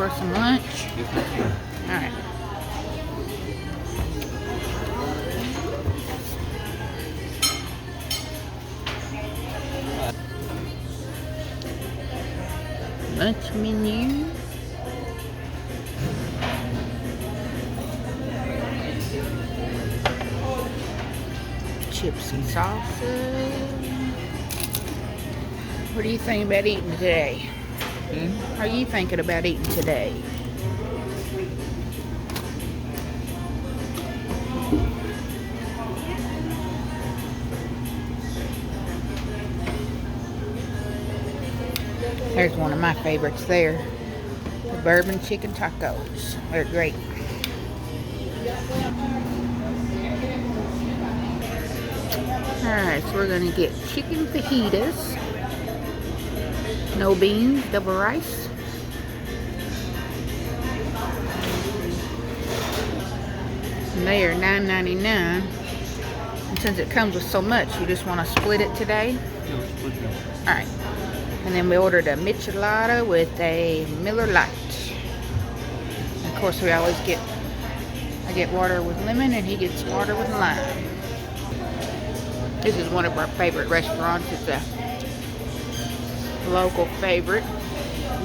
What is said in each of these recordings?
for some lunch? Alright. Lunch menu. Chips and salsa. What are you thinking about eating today? How are you thinking about eating today? There's one of my favorites there. The bourbon chicken tacos. They're great. Alright, so we're going to get chicken fajitas. No beans, double rice. And they are $9.99. And since it comes with so much, you just want to split it today? Alright. And then we ordered a michelada with a Miller Lite. And of course, we always get, I get water with lemon and he gets water with lime. This is one of our favorite restaurants. It's a local favorite.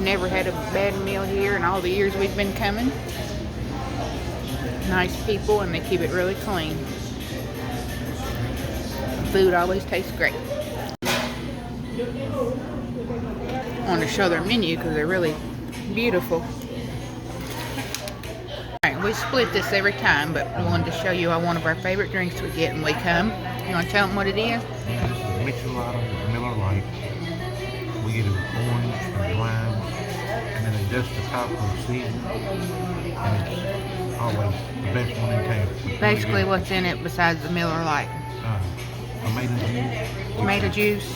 Never had a bad meal here in all the years we've been coming. Nice people and they keep it really clean. Food always tastes great. I want to show their menu because they're really beautiful. Alright, we split this every time, but we wanted to show you one of our favorite drinks we get when we come. You want to tell them what it is? Yeah, this is Michelada with Miller Lite. We get an orange and lime, and then it dust the top with season. And it's always the best one in town. Basically, really what's in it besides the Miller Lite? Tomato juice. Tomato juice?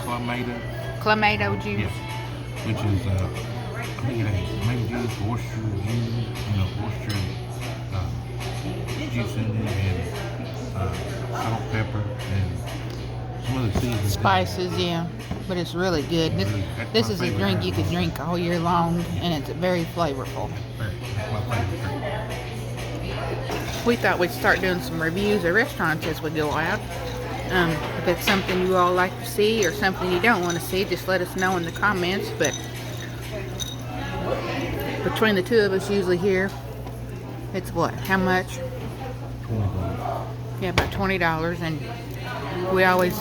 Clamato. Clamato juice? Yes. Which is, I think it has tomato juice, oyster juice, oyster juice in it, and salt, pepper, and some other seasonings. Spices, yeah. But it's really good. This is a drink you could drink all year long, and it's very flavorful. That's my favorite drink. We thought we'd start doing some reviews of restaurants as we go out. If it's something you all like to see or something you don't want to see, just let us know in the comments. But between the two of us usually here, it's what? How much? $20. Yeah, about $20. And we always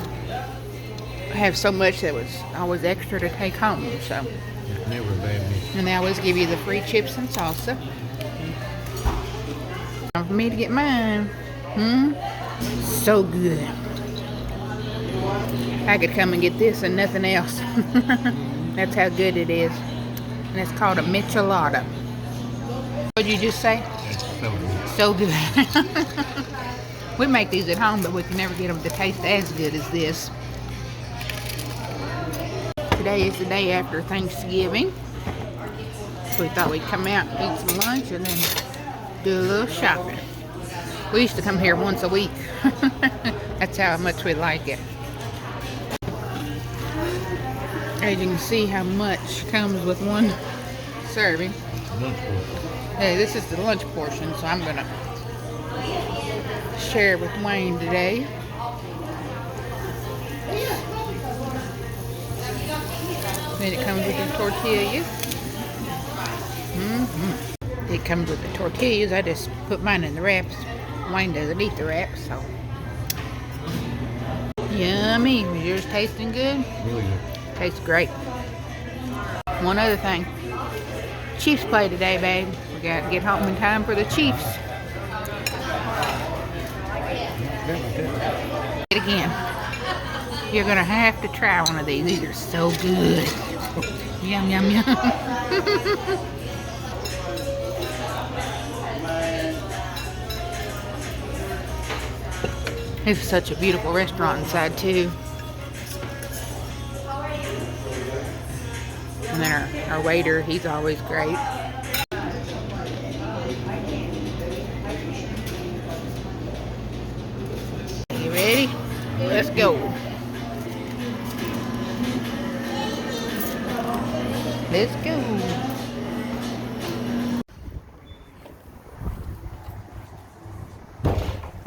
have so much that was always extra to take home. So. It's never a bad meal. And they always give you the free chips and salsa. Time for me to get mine. So good. I could come and get this and nothing else. That's how good it is. And it's called a michelada. What'd you just say? It's so good. So good. We make these at home, but we can never get them to taste as good as this. Today is the day after Thanksgiving. So we thought we'd come out and eat some lunch and then do a little shopping. We used to come here once a week. That's how much we like it. As you can see how much comes with one serving. Lunch portion. Hey, this is the lunch portion, so I'm going to share with Wayne today. Then it comes with the tortillas. It comes with the tortillas. I just put mine in the wraps. Wayne doesn't eat the wraps, so. Yummy. Is yours tasting good? Really good. Tastes great. One other thing. Chiefs play today, babe. We got to get home in time for the Chiefs. Again. You're going to have to try one of these. These are so good. Yum, yum, yum. It's such a beautiful restaurant inside, too. And then our waiter, he's always great. You ready? Let's go. Let's go.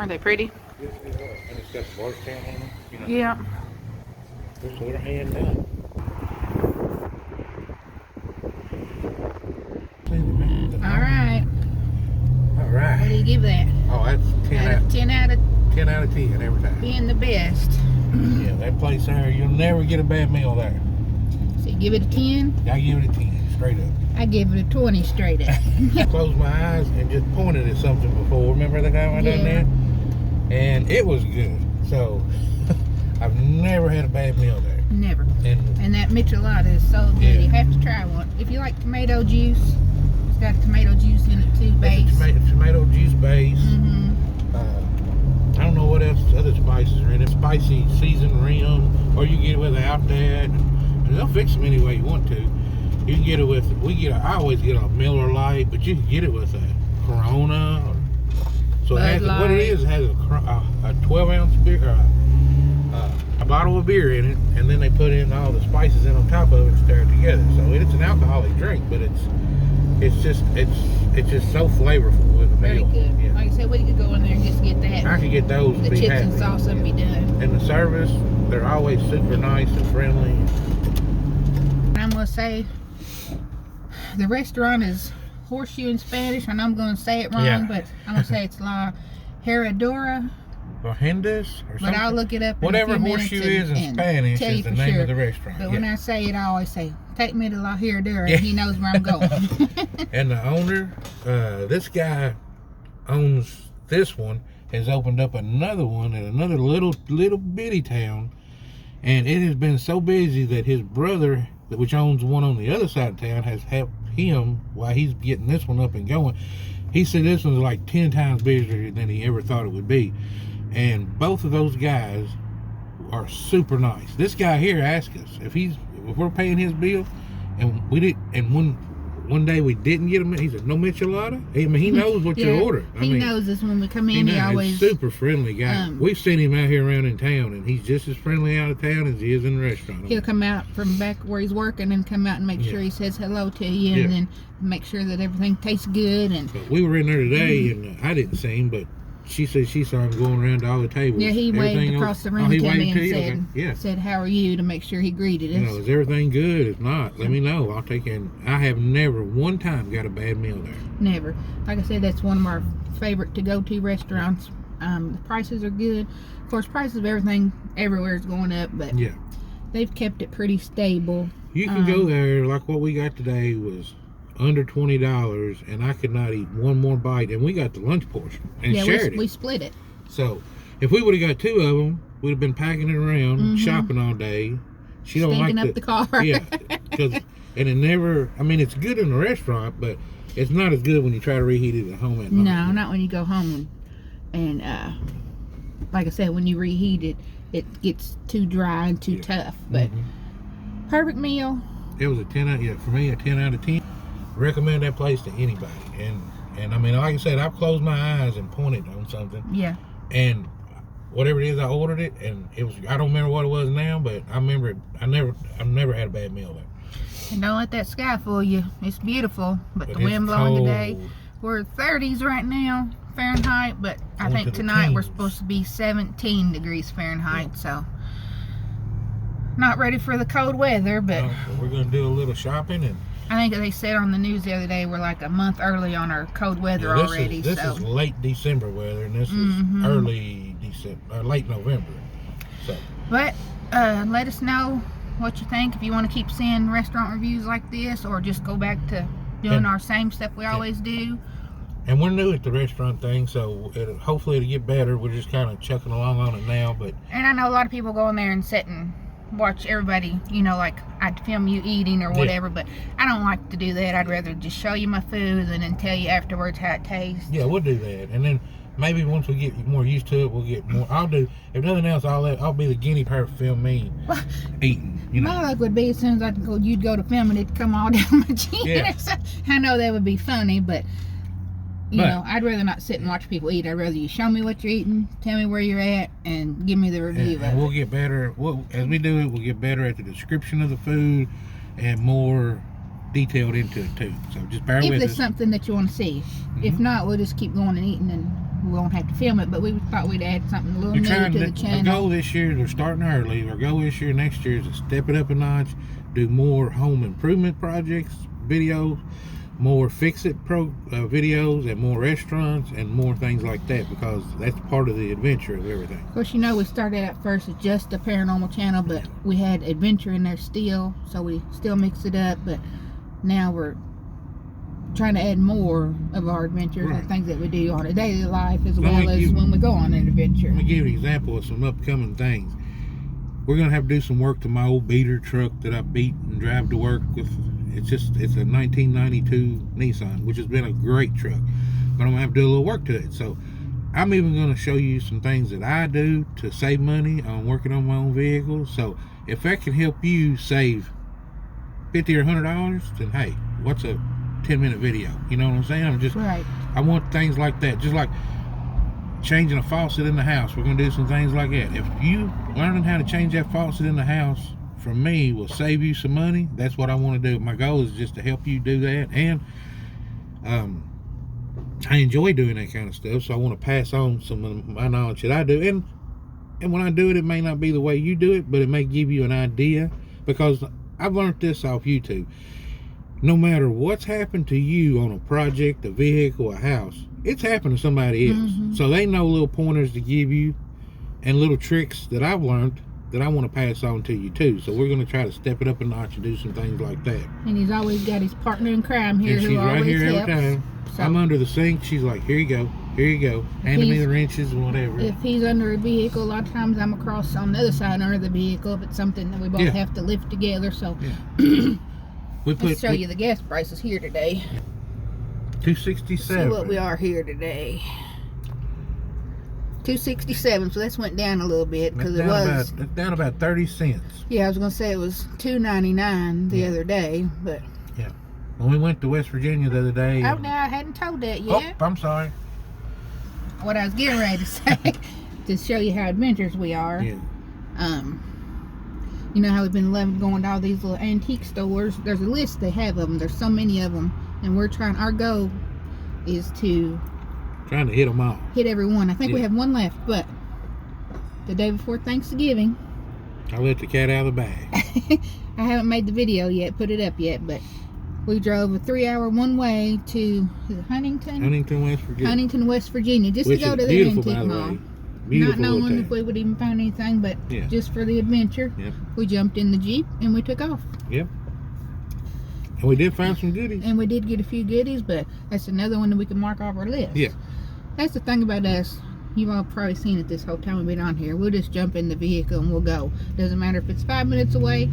Aren't they pretty? Yes, they are. And it's got the BARDSTOWN on them. You know, Yeah. so they're hand done. All right. All right. What do you give that? Oh, that's 10 out, 10 out of 10 out of 10 every time. being the best. Yeah, that place there, you'll never get a bad meal there. So you give it a 10? I give it a 10, straight up. I give it a 20 straight up. Closed my eyes and just pointed at something before. Remember the time I done that? And it was good. So I've never had a bad meal there. Never. And And that michelada is so good. Yeah. You have to try one. If you like tomato juice, it's got tomato juice in it too, base. it's a tomato juice base. Mm-hmm. I don't know what else other spices are in it. Spicy seasoned rim, or you get it without that. And they'll fix them any way you want to. You can get it with, I always get a Miller Lite, but you can get it with a Corona. So it has, what it is, it has a 12-ounce beer, a bottle of beer in it, and then they put in all the spices in on top of it and stir it together. So it's an alcoholic drink, but it's just so flavorful with a Very meal. good. Yeah. Like I said, we could go in there and just get that. I could get those and The be chips happy. and salsa and be done. And the service, they're always super nice and friendly. And I'm going to say, the restaurant is horseshoe in Spanish, and I'm going to say it wrong, Yeah. but I'm going to say it's La Herra Dura. Bajendas or But something. I'll look it up in Whatever a few minutes horseshoe is in and Spanish tell you is the for name sure. of the restaurant. But when Yeah. I say it, I always say, take me to La Herra Dura, Yeah. and he knows where I'm going. And the owner, this guy owns this one, has opened up another one in another little bitty town, and it has been so busy that his brother, which owns one on the other side of town, has helped him while he's getting this one up and going. He said this one's like 10 times busier than he ever thought it would be. And both of those guys are super nice. This guy here asked us if we're paying his bill, and we did. And one day we didn't get him. He said no michelada. I mean, he knows what you order. He knows us when we come in. He always he's a super friendly guy. We've seen him out here around in town, and he's just as friendly out of town as he is in the restaurant. he'll come out from back where he's working and come out and make sure he says hello to you, and then make sure that everything tastes good. And but we were in there today, and I didn't see him, but she said she saw him going around to all the tables. yeah, he waved across the room he to me waved to and you? said, "How are you?" to make sure he greeted us. You know, is everything good? If not, let me know. I'll take in. I have never one time got a bad meal there. Never. Like I said, that's one of our favorite to-go-to restaurants. The prices are good. Of course, prices of everything everywhere is going up, but Yeah, they've kept it pretty stable. you can go there. Like what we got today was under $20, and I could not eat one more bite. And we got the lunch portion and shared it. We split it. So if we would have got two of them, we'd have been packing it around, shopping all day. She don't Stinking like up the car. Yeah, and it never. I mean, it's good in the restaurant, but it's not as good when you try to reheat it at home at night. No, not when you go home and like I said, when you reheat it, it gets too dry and too tough. But perfect meal. It was a 10 out. Yeah, for me, a 10 out of 10. Recommend that place to anybody. And I mean, like I said, I've closed my eyes and pointed on something. Yeah. And whatever it is, I ordered it, and it was. I don't remember what it was now, but I remember it. I've never had a bad meal there. And don't let that sky fool you. It's beautiful, but the it's wind blowing cold. today. We're 30s right now, Fahrenheit, but I Going think to the tonight we're teens. supposed to be 17 degrees Fahrenheit, so not ready for the cold weather, but So we're gonna do a little shopping, and I think they said on the news the other day we're like a month early on our cold weather this already. This so is late December weather, and this is early December, or late November. So, but let us know what you think, if you want to keep seeing restaurant reviews like this, or just go back to doing our same stuff we always do. and we're new at the restaurant thing, so hopefully it'll get better. We're just kind of chucking along on it now, but And I know a lot of people go in there and sit and watch everybody, you know, like I'd film you eating or whatever, but I don't like to do that. I'd rather just show you my food and then tell you afterwards how it tastes. yeah, we'll do that. And then maybe once we get more used to it, we'll get more. I'll do, if nothing else, I'll be the guinea pig for film me eating. You know, My luck would be as soon as you'd go to film and it'd come all down my chin. Yeah. Or something. I know that would be funny, but you know, I'd rather not sit and watch people eat. I'd rather you show me what you're eating, tell me where you're at, and give me the review and of we'll it. get better. As we do it, we'll get better at the description of the food and more detailed into it too. So just bear If with there's us. something that you want to see. If not, we'll just keep going and eating and we won't have to film it, but we thought we'd add something a little We're new trying to the Our channel. goal this year, they're starting early. Our goal this year, next year, is to step it up a notch, do more home improvement projects, videos, more fix-it videos, and more restaurants, and more things like that, because that's part of the adventure of everything. Of course, you know, we started out first as just a paranormal channel, but we had adventure in there still, so we still mix it up, but now we're trying to add more of our adventures and things that we do on a daily life, as well as when we go on an adventure. Let me give you an example of some upcoming things. We're going to have to do some work to my old beater truck that I beat and drive to work with. It's a 1992 Nissan, which has been a great truck, but I'm going to have to do a little work to it. So I'm even going to show you some things that I do to save money on working on my own vehicles. So if that can help you save $50 or $100, then hey, what's a 10-minute video? You know what I'm saying? I want things like that. Just like changing a faucet in the house, we're going to do some things like that. If you learning how to change that faucet in the house from me will save you some money, that's what I want to do. My goal is just to help you do that, and I enjoy doing that kind of stuff, so I want to pass on some of my knowledge that I do, and when I do it, it may not be the way you do it, but it may give you an idea, because I've learned this off YouTube. No matter what's happened to you on a project, a vehicle, a house, it's happened to somebody else. So they know little pointers to give you and little tricks that I've learned that I want to pass on to you too. So we're going to try to step it up a notch and do some things like that. And he's always got his partner in crime here, and she's who right always here helps. every time. So I'm under the sink. She's like, here you go, here you go. Handing me the wrenches and whatever. If he's under a vehicle, a lot of times I'm across on the other side under the vehicle if it's something that we both have to lift together. So let's show you the gas prices here today. $2.67. See what we are here today. $2.67, so that's went down a little bit because it was down about 30 cents. Yeah, I was gonna say it was $2.99 the other day, but yeah, when we went to West Virginia the other day. Oh, no, I hadn't told that yet. Oh, I'm sorry. What I was getting ready to say to show you how adventurous we are. Yeah. You know how we've been loving going to all these little antique stores. There's a list they have of them. There's so many of them, and we're trying. Our goal is to trying to hit them all. Hit every one. I think we have one left, but the day before Thanksgiving, I let the cat out of the bag. I haven't made the video yet, put it up yet, but we drove a 3-hour one way to Huntington, West Virginia. Huntington, West Virginia, just to go to the antique mall. Not knowing if we would even find anything, but just for the adventure, we jumped in the Jeep and we took off. Yep. And we did find some goodies. And we did get a few goodies, but that's another one that we can mark off our list. Yeah. That's the thing about us. You've all probably seen it this whole time we've been on here. We'll just jump in the vehicle and we'll go. Doesn't matter if it's 5 minutes away,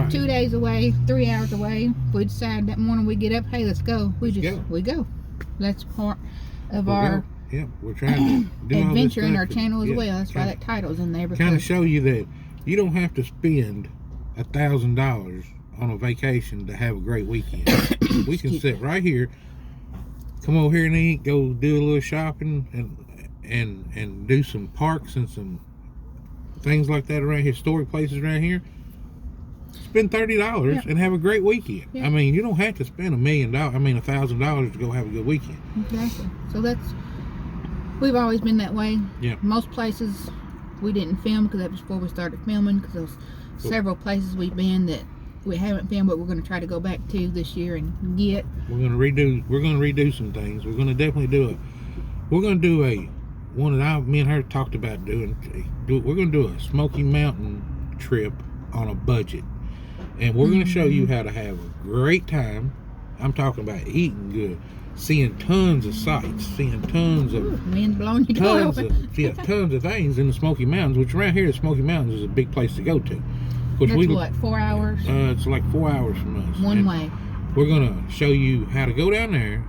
2 days away, 3 hours away. If we decide that morning we get up, hey, let's go. We go. That's part of our we're trying to do adventure in our channel as well. That's why that title's in there. Kind of show you that you don't have to spend $1,000 on a vacation to have a great weekend. We can sit right here, come over here and eat, go do a little shopping, and do some parks and some things like that around here, historic places around here. Spend $30 and have a great weekend. I mean, you don't have to spend $1,000 to go have a good weekend. Exactly. So we've always been that way. Yeah. Most places we didn't film because that was before we started filming, because there's several places we've been that we haven't filmed, but we're going to try to go back to this year and get. We're going to redo some things. We're going to definitely do one that me and her talked about doing. We're going to do a Smoky Mountain trip on a budget, and we're going to show you how to have a great time. I'm talking about eating good, seeing tons of sights, seeing tons of wind's blowing you tons of things in the Smoky Mountains. Which around here, the Smoky Mountains is a big place to go to. That's what, 4 hours? It's like 4 hours from us. One way. We're going to show you how to go down there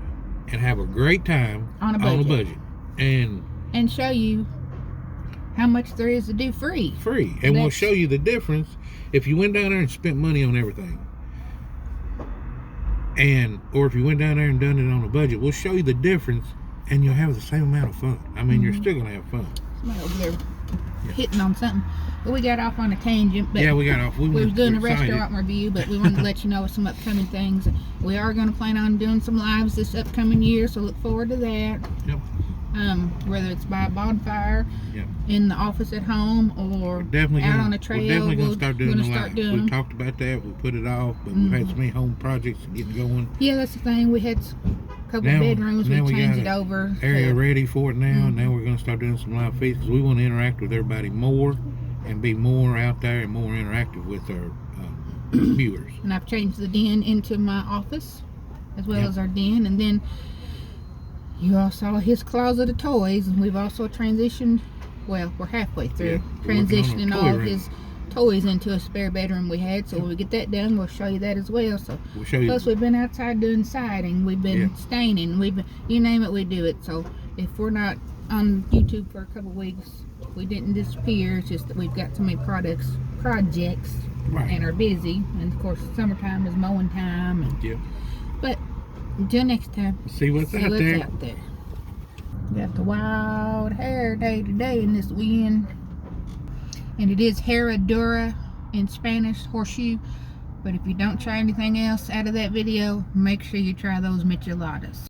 and have a great time on a budget. And show you how much there is to do free. And we'll show you the difference if you went down there and spent money on everything. Or if you went down there and done it on a budget, we'll show you the difference, and you'll have the same amount of fun. I mean, you're still going to have fun. Somebody over there hitting on something. But we got off on a tangent. But we got off. We was doing a restaurant review, but we wanted to let you know some upcoming things. We are going to plan on doing some lives this upcoming year, so look forward to that. Yep. whether it's by a bonfire, Yeah. in the office at home, or out on a trail. We're definitely gonna start doing gonna the start lights. doing We them. talked about that. We put it off, but we've had so many home projects getting going. Yeah, that's the thing. We had a couple of bedrooms. We changed it over. Area ready for it now. Now we're gonna start doing some live feeds because we want to interact with everybody more and be more out there and more interactive with our viewers. And I've changed the den into my office as well as our den, and then you all saw his closet of toys, and we've also transitioned, well, we're halfway through transitioning all of his toys into a spare bedroom we had. So when we get that done, we'll show you that as well. So we'll show you. Plus we've been outside doing siding, we've been staining, we've been, you name it, we do it. So if we're not on YouTube for a couple weeks, we didn't disappear. It's just that we've got so many projects and are busy, and of course summertime is mowing time, and but until next time, see what's out there. Got the wild hair day today in this wind, and it is Herra, Dura in Spanish, horseshoe. But if you don't try anything else out of that video, make sure you try those micheladas.